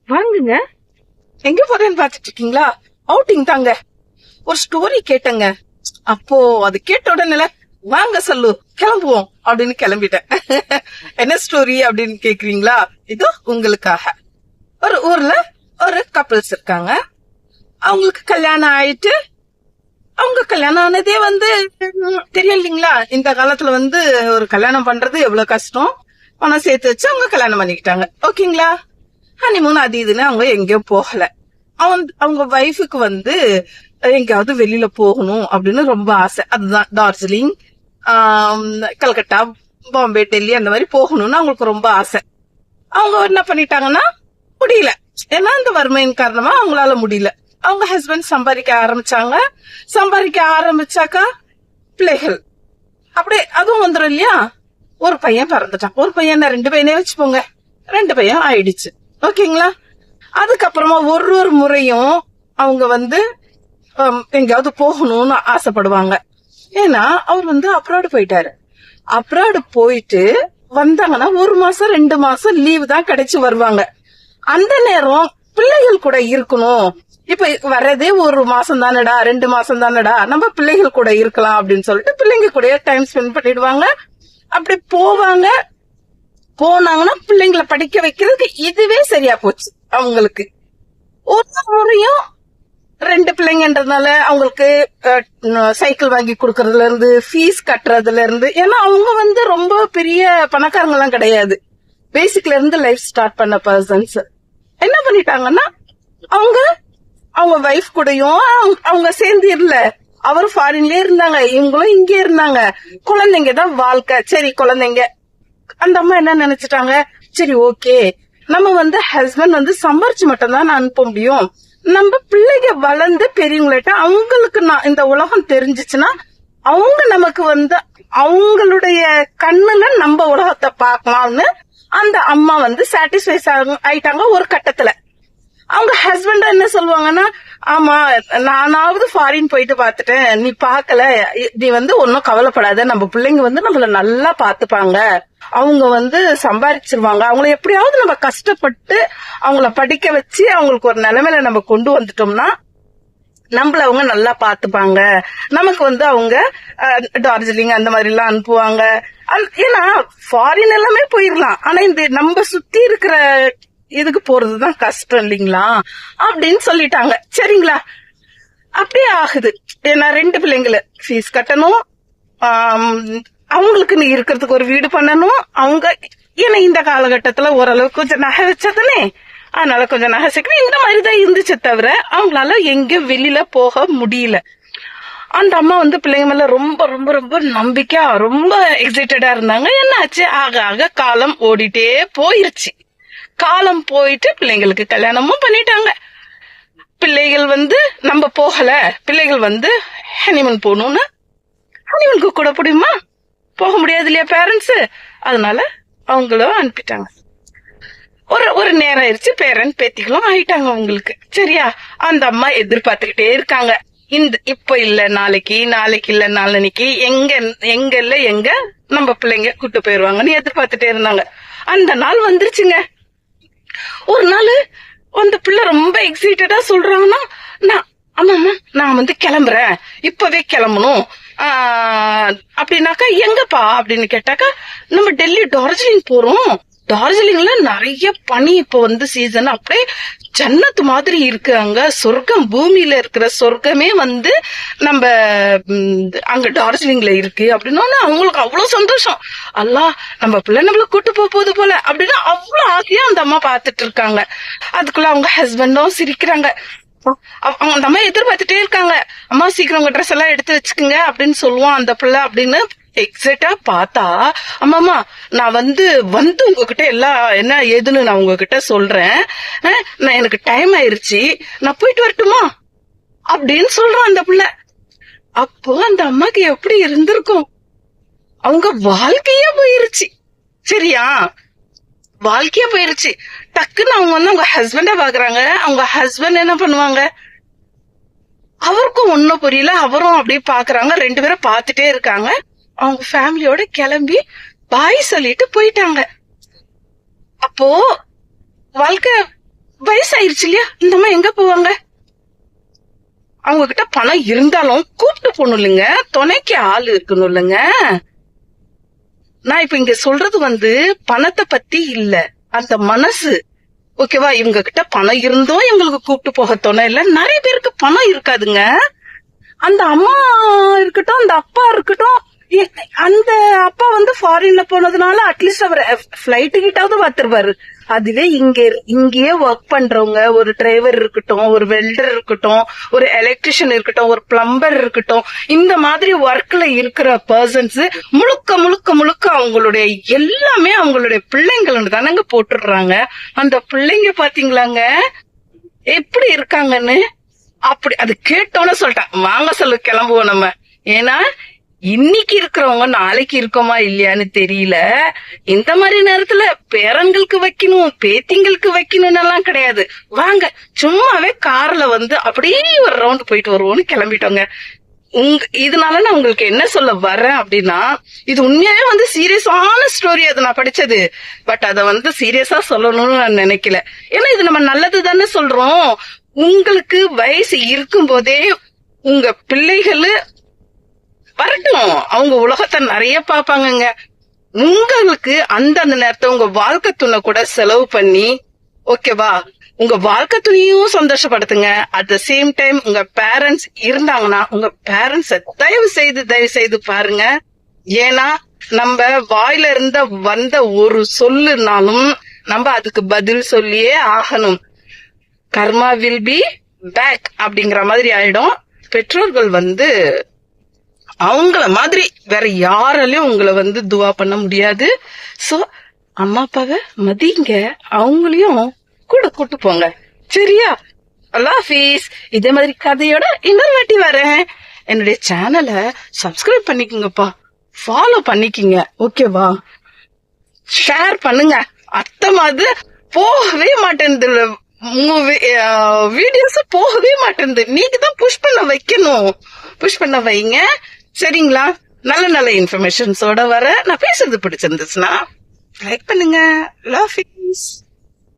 வாங்குங்க. எங்க போறேன்னு பாத்துட்டு இருக்கீங்களா? அவுட்டிங் தாங்க. ஒரு ஸ்டோரி கேட்டங்க. அப்போ அது கேட்ட உடனே வாங்க சொல்லு கிளம்புவோம் அப்படின்னு கிளம்பிட்டேன். என்ன ஸ்டோரி அப்படின்னு கேக்குறீங்களா? இது உங்களுக்காக. ஒரு ஊர்ல ஒரு கப்பிள்ஸ் இருக்காங்க. அவங்களுக்கு கல்யாணம் ஆயிட்டு, அவங்க கல்யாணம் ஆனதே தெரியும் இல்லைங்களா? இந்த காலத்துல ஒரு கல்யாணம் பண்றது எவ்வளவு கஷ்டம். பணம் சேர்த்து வச்சு அவங்க கல்யாணம் பண்ணிக்கிட்டாங்க. ஓகேங்களா? ஹனிமூன் அது இதுன்னு அவங்க எங்கேயும் போகல. அவங்க வைஃபுக்கு எங்கேயாவது வெளியில போகணும் அப்படின்னு ரொம்ப ஆசை. அதுதான் டார்ஜிலிங், கல்கட்டா, பாம்பே, டெல்லி அந்த மாதிரி போகணும்னு அவங்களுக்கு ரொம்ப ஆசை. அவங்க என்ன பண்ணிட்டாங்கன்னா முடியல. ஏன்னா இந்த வறுமையின் காரணமா அவங்களால முடியல. அவங்க ஹஸ்பண்ட் சம்பாதிக்க ஆரம்பிச்சாங்க. சம்பாதிக்க ஆரம்பிச்சாக்கா பிள்ளைகள் அப்படியே அதுவும் வந்துடும் இல்லையா? ஒரு பையன் பிறந்துட்டான். ஒரு பையன் 2 பையனே வச்சுப்போங்க. 2 பையன் ஆயிடுச்சு. ஓகேங்களா? அதுக்கப்புறமா ஒரு முறையும் அவங்க எங்கேயாவது போகணும்னு ஆசைப்படுவாங்க. ஏன்னா அவர் அப்ராடு போயிட்டாரு. அப்ராடு போயிட்டு வந்தாங்கன்னா 1 மாசம் 2 மாசம் லீவு தான் கிடைச்சு வருவாங்க. அந்த நேரம் பிள்ளைகள் கூட இருக்கணும். இப்ப வர்றதே 1 மாசம் தானடா, 2 மாசம் தானடா, நம்ம பிள்ளைகள் கூட இருக்கலாம் அப்படின்னு சொல்லிட்டு பிள்ளைங்க கூட டைம் ஸ்பெண்ட் பண்ணிடுவாங்க. அப்படி போனாங்கன்னா பிள்ளைங்களை படிக்க வைக்கிறதுக்கு இதுவே சரியா போச்சு அவங்களுக்கு. ஒரு முறையும் 2 பிள்ளைங்கன்றதுனால அவங்களுக்கு சைக்கிள் வாங்கி கொடுக்கறதுல இருந்து, ஃபீஸ் கட்டுறதுல இருந்து, ஏன்னா அவங்க ரொம்ப பெரிய பணக்காரங்க எல்லாம் கிடையாது. பேசிக்ல இருந்து லைஃப் ஸ்டார்ட் பண்ண பர்சன்ஸ் என்ன பண்ணிட்டாங்கன்னா அவங்க வைஃப் கூடயும் அவங்க சேர்ந்து இல்ல. அவர் ஃபாரின்லயே இருந்தாங்க, இவங்களும் இங்கே இருந்தாங்க. குழந்தைங்க தான் வாழ்க்கை. சரி குழந்தைங்க, அந்த அம்மா என்ன நினைச்சிட்டாங்க, சரி ஓகே நம்ம ஹஸ்பண்ட் சம்பாரிச்சு மட்டும் தான் அனுப்ப முடியும். நம்ம பிள்ளைங்க வளர்ந்து பெரியவங்கள்ட்ட அவங்களுக்கு இந்த உலகம் தெரிஞ்சிச்சுன்னா அவங்க நமக்கு அவங்களுடைய கண்ணுல நம்ம உலகத்தை பார்க்கலாம்னு அந்த அம்மா சாட்டிஸ்ஃபை ஆயிட்டாங்க. ஒரு கட்டத்துல அவங்க ஹஸ்பண்ட் என்ன சொல்லுவாங்கன்னா, ஆமா நானாவது ஃபாரின் போயிட்டு பாத்துட்டேன், நீ பாக்கல, நீ ஒன்னும் கவலைப்படாத, நம்ம பிள்ளைங்க நம்மள நல்லா பாத்துப்பாங்க, அவங்க சம்பாதிச்சிருவாங்க, அவங்கள எப்படியாவது நம்ம கஷ்டப்பட்டு அவங்கள படிக்க வச்சு அவங்களுக்கு ஒரு நிலைமையில நம்ம கொண்டு வந்துட்டோம்னா நம்மள அவங்க நல்லா பாத்துப்பாங்க, நமக்கு அவங்க டார்ஜிலிங் அந்த மாதிரி எல்லாம் அனுப்புவாங்க. ஏன்னா ஃபாரின் எல்லாமே போயிடலாம், ஆனா இந்த நம்ம சுத்தி இருக்கிற இதுக்கு போறதுதான் கஷ்டம் இல்லைங்களா அப்படின்னு சொல்லிட்டாங்க. சரிங்களா? அப்படியே ஆகுது. ஏன்னா 2 பிள்ளைங்களை ஃபீஸ் கட்டணும், அவங்களுக்கு நீ இருக்கிறதுக்கு ஒரு வீடு பண்ணணும். அவங்க ஏன்னா இந்த காலகட்டத்துல ஓரளவுக்கு கொஞ்சம் நகை வச்சதுனே, அதனால கொஞ்சம் நகை சேர்க்கணும். இந்த மாதிரிதான் இருந்துச்சு தவிர அவங்களால எங்க வெளியில போக முடியல. அந்த அம்மா பிள்ளைங்க மேல ரொம்ப ரொம்ப ரொம்ப நம்பிக்கையா ரொம்ப எக்ஸைட்டடா இருந்தாங்க. என்னாச்சு, ஆக ஆக காலம் ஓடிட்டே போயிருச்சு. காலம் போயிட்டு பிள்ளைங்களுக்கு கல்யாணமும் பண்ணிட்டாங்க. பிள்ளைகள் நம்ம போகல, பிள்ளைகள் ஹனிமூன் போகணும்னு, ஹனிமூனுக்கு கூட முடியுமா? போக முடியாது இல்லையா பேரண்ட்ஸ்? அதனால அவங்களும் அனுப்பிட்டாங்க. ஒரு நேரம் ஆயிடுச்சு, பேரண்ட் பேத்திகளும் ஆயிட்டாங்க அவங்களுக்கு. சரியா? அந்த அம்மா எதிர்பார்த்துக்கிட்டே இருக்காங்க. இப்ப இல்ல நாளைக்கு, நாளைக்கு இல்ல நாளன்னைக்கு, எங்க இல்ல எங்க நம்ம பிள்ளைங்க கூட்டு போயிருவாங்கன்னு எதிர்பார்த்துட்டே இருந்தாங்க. அந்த நாள் வந்துருச்சுங்க. ஒரு நாள் அந்த பிள்ளை ரொம்ப எக்ஸைட்டடா சொல்றாங்கன்னா, ஆமாமா நான் கிளம்புறேன், இப்பவே கிளம்பணும் அப்படின்னாக்கா, எங்கப்பா அப்படின்னு கேட்டாக்கா, நம்ம டெல்லி டார்ஜிலிங் போறோம், டார்ஜிலிங்ல நிறைய பனி இப்ப சீசன், அப்படியே ஜன்னத்து மாதிரி இருக்கு அங்க, சொர்க்கம், பூமியில இருக்கிற சொர்க்கமே நம்ம அங்க டார்ஜிலிங்ல இருக்கு அப்படின்னு அவங்களுக்கு அவ்வளவு சந்தோஷம். அல்லா நம்ம பிள்ளை நம்மள கூட்டு போகுது போல அப்படின்னு அவ்வளவு ஆசையா அந்த அம்மா பாத்துட்டு இருக்காங்க. அதுக்குள்ள அவங்க ஹஸ்பண்டும் சிரிக்கிறாங்க. அந்த அம்மா எதிர்பார்த்துட்டே இருக்காங்க. அம்மா சீக்கிரம் உங்க ட்ரெஸ் எல்லாம் எடுத்து வச்சுக்கோங்க அப்படின்னு சொல்லுவான் அந்த பிள்ளை. அப்படின்னு எக்ஸாக்டா பார்த்தா, அம்மாமா நான் உங்ககிட்ட எல்லாம் என்ன ஏதுன்னு நான் உங்ககிட்ட சொல்றேன், நான் எனக்கு டைம் ஆயிருச்சு, நான் போயிட்டு வரட்டுமா அப்படின்னு சொல்றான் அந்த பிள்ளை. அப்போ அந்த அம்மாக்கு எப்படி இருந்திருக்கும்? அவங்க வாழ்க்கையே போயிருச்சு. சரியா? வாழ்க்கையே போயிருச்சு. டக்குன்னு அவங்க அவங்க ஹஸ்பண்ட பாக்குறாங்க. அவங்க ஹஸ்பண்ட் என்ன பண்ணுவாங்க, அவருக்கும் ஒன்னும் புரியல, அவரும் அப்படியே பாக்குறாங்க. 2 பேரும் பாத்துட்டே இருக்காங்க. அவங்க ஃபேமிலியோட கிளம்பி பாய் சொல்லிட்டு போயிட்டாங்க. அப்போ வாழ்க்கை வயசாயிருச்சு இல்லையா, இந்த அம்மா எங்க போவாங்க? அவங்க கிட்ட பணம் இருந்தாலும் கூப்பிட்டு போகணும் இல்லைங்க, துணைக்கு ஆள் இருக்கணும் இல்லைங்க. நான் இப்ப இங்க சொல்றது பணத்தை பத்தி இல்ல, அந்த மனசு. ஓகேவா? இவங்க கிட்ட பணம் இருந்தும் இவங்களுக்கு கூப்பிட்டு போக துணை இல்ல. நிறைய பேருக்கு பணம் இருக்காதுங்க. அந்த அம்மா இருக்கட்டும், அந்த அப்பா இருக்கட்டும், அந்த அப்பா ஃபாரின்ல போனதுனால அட்லீஸ்ட் அவர் பிளைட் கிட்டாவது பாத்துருவாரு. அதுவே இங்கேயே ஒர்க் பண்றவங்க, ஒரு டிரைவர் இருக்கட்டும், ஒரு வெல்டர் இருக்கட்டும், ஒரு எலக்ட்ரிஷியன் இருக்கட்டும், ஒரு பிளம்பர் இருக்கட்டும், இந்த மாதிரி ஒர்க்ல இருக்கிற பர்சன்ஸ் முழுக்க முழுக்க முழுக்க அவங்களுடைய எல்லாமே அவங்களுடைய பிள்ளைங்கள தானங்க போட்டுடுறாங்க. அந்த பிள்ளைங்க பாத்தீங்களாங்க எப்படி இருக்காங்கன்னு. அப்படி அது கேட்டோன்னு சொல்லிட்டேன், வாங்க சொல்லு கிளம்புவோம் நம்ம. ஏன்னா இன்னைக்கு இருக்கிறவங்க நாளைக்கு இருக்கோமா இல்லையான்னு தெரியல. இந்த மாதிரி நேரத்துல பேரங்களுக்கு வைக்கணும், பேத்திங்களுக்கு வைக்கணும்னு எல்லாம் கிடையாது. வாங்க சும்மாவே கார்ல அப்படியே ஒரு ரவுண்ட் போயிட்டு வருவோம்னு கிளம்பிட்டோங்க. இதனால நான் உங்களுக்கு என்ன சொல்ல வரேன் அப்படின்னா, இது உண்மையாவே சீரியஸான ஸ்டோரி. அது நான் படிச்சது, பட் அத சீரியஸா சொல்லணும்னு நான் நினைக்கல. ஏன்னா இது நம்ம நல்லது தானே சொல்றோம். உங்களுக்கு வயசு இருக்கும் போதே உங்க பிள்ளைகள் வரட்டும், அவங்க உலகத்தை நிறைய பாப்பாங்க. உங்களுக்கு அந்தந்த நேரத்தை உங்க வாழ்க்கை துணை கூட செலவு பண்ணி, ஓகேவா, உங்க வாழ்க்கை துணையும் சந்தோஷப்படுத்துங்க. அட் த சேம் டைம் உங்க பேரண்ட்ஸ் இருந்தாங்கன்னா உங்க பேரண்ட்ஸ தயவு செய்து பாருங்க. ஏன்னா நம்ம வாயில இருந்த வந்த ஒரு சொல்லுனாலும் நம்ம அதுக்கு பதில் சொல்லியே ஆகணும். கர்மா வில் பி பேக் அப்படிங்கிற மாதிரி ஆயிடும். பெற்றோர்கள் அவங்கள மாதிரி வேற யாராலையும் உங்களை துவா பண்ண முடியாது. சோ அம்மா அப்பாவை மதிங்க, அவங்களையும் கூட கூட்டு போங்க. சரியா? அல்லாஹ் ஹாஃபிஸ். இதே மாதிரி கதையோட இன்னொரு வாட்டி வரேன். என்னுடைய சேனலை சப்ஸ்கிரைப் பண்ணிக்கோங்கப்பா, ஃபாலோ பண்ணிக்கிங்க. ஓகேவா? ஷேர் பண்ணுங்க. அர்த்தமாவது போகவே மாட்டேன், வீடியோஸ் போகவே மாட்டேன். நீங்க தான் புஷ் பண்ண வைக்கணும். புஷ் பண்ண வைங்க. சரிங்களா? நல்ல நல்ல இன்ஃபர்மேஷன்ஸோட வர. நான் பேசுறது பிடிச்சிருந்துச்சுன்னா லைக் பண்ணுங்க. அல்லாஹ் ஹாஃபிஸ்.